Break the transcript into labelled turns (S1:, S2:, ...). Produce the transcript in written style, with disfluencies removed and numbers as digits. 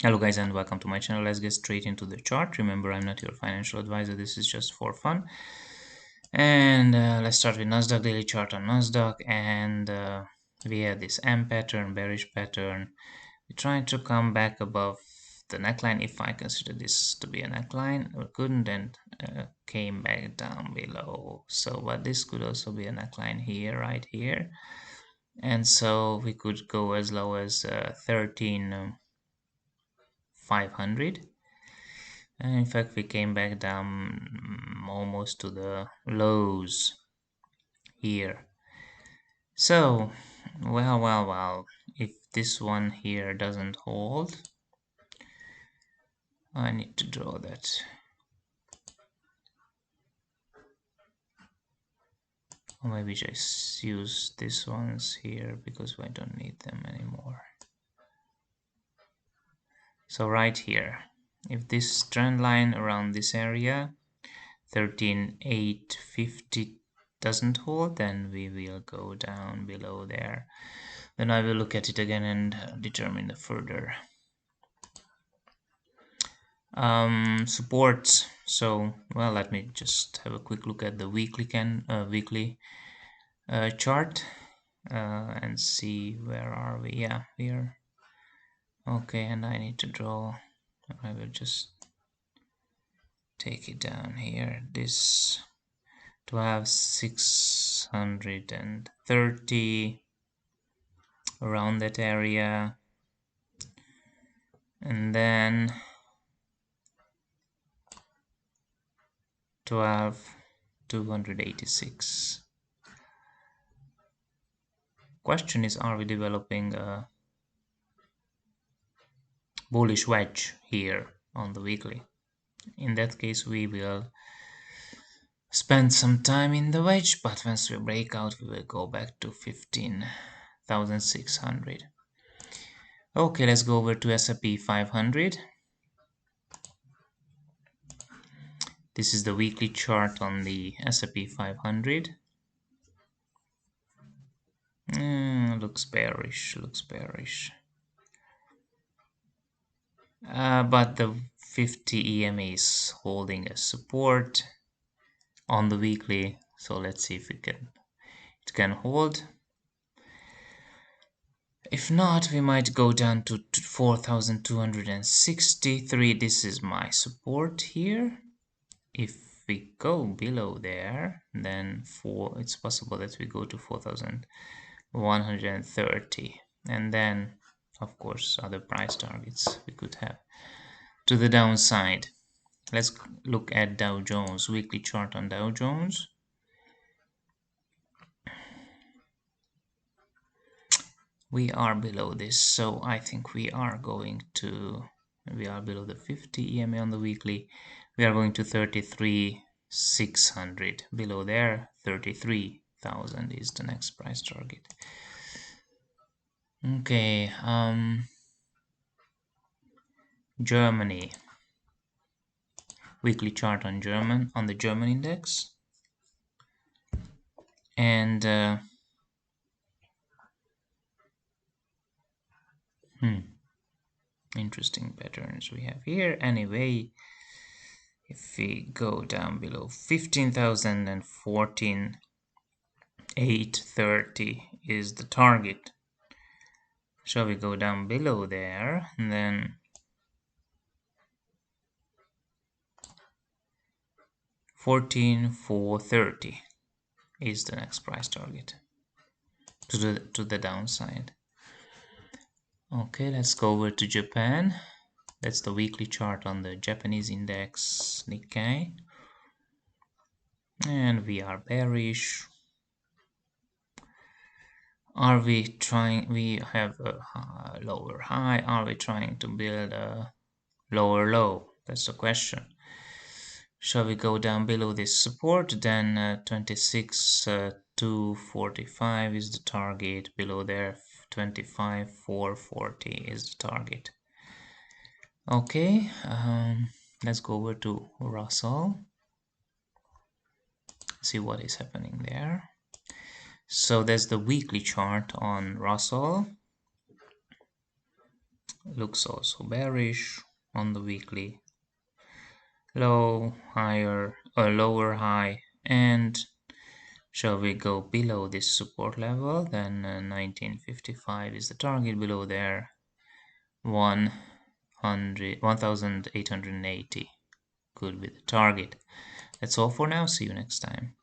S1: Hello guys and welcome to my channel. Let's get straight into the chart. Remember, I'm not your financial advisor. This is just for fun. And let's start with Nasdaq daily chart on Nasdaq. And we have this M pattern, bearish pattern. We're trying to come back above the neckline. If I consider this to be a neckline, we couldn't, and came back down below. So, but this could also be a neckline here, right here. And so we could go as low as 13,500. And in fact, we came back down almost to the lows here. So, well, if this one here doesn't hold, I need to draw that. Or maybe just use these ones here because I don't need them anymore. So right here, if this trend line around this area 13,850 doesn't hold, then we will go down below there. Then I will look at it again and determine the further supports. So, well, let me just have a quick look at the weekly chart and see where are we. Yeah, here. Okay, and I need to draw. I will just take it down here. This 12,630 around that area, and then 12,286. Question is, are we developing a bullish wedge here on the weekly? In that case, we will spend some time in the wedge, but once we break out, we will go back to 15,600. Okay, let's go over to Sp500. This is the weekly chart on the Sp500. Looks bearish, but the 50 EMA is holding a support on the weekly, so let's see if it can hold. If not, we might go down to 4,263. This is my support here. If we go below there, then it's possible that we go to 4,130, and then of course other price targets we could have to the downside. Let's look at Dow Jones, weekly chart on Dow Jones. We are below this, so I think we are below the 50 EMA on the weekly. We are going to 33,600. Below there, 33,000 is the next price target. Okay, Germany. Weekly chart on the German index. And interesting patterns we have here. Anyway, if we go down below 15,000 and 14,830 is the target. Shall we go down below there, and then 14,430 is the next price target to the downside. Okay, let's go over to Japan. That's the weekly chart on the Japanese index Nikkei, and we are bearish. Are we trying? We have a lower high. Are we trying to build a lower low? That's the question. Shall we go down below this support? Then 26,245 is the target. Below there, 25,440 is the target. Okay, let's go over to Russel. See what is happening there. So there's the weekly chart on Russel. Looks also bearish on the weekly. Low, higher, or lower high, and shall we go below this support level? Then 1955 is the target. Below there, 1880 could be the target. That's all for now. See you next time.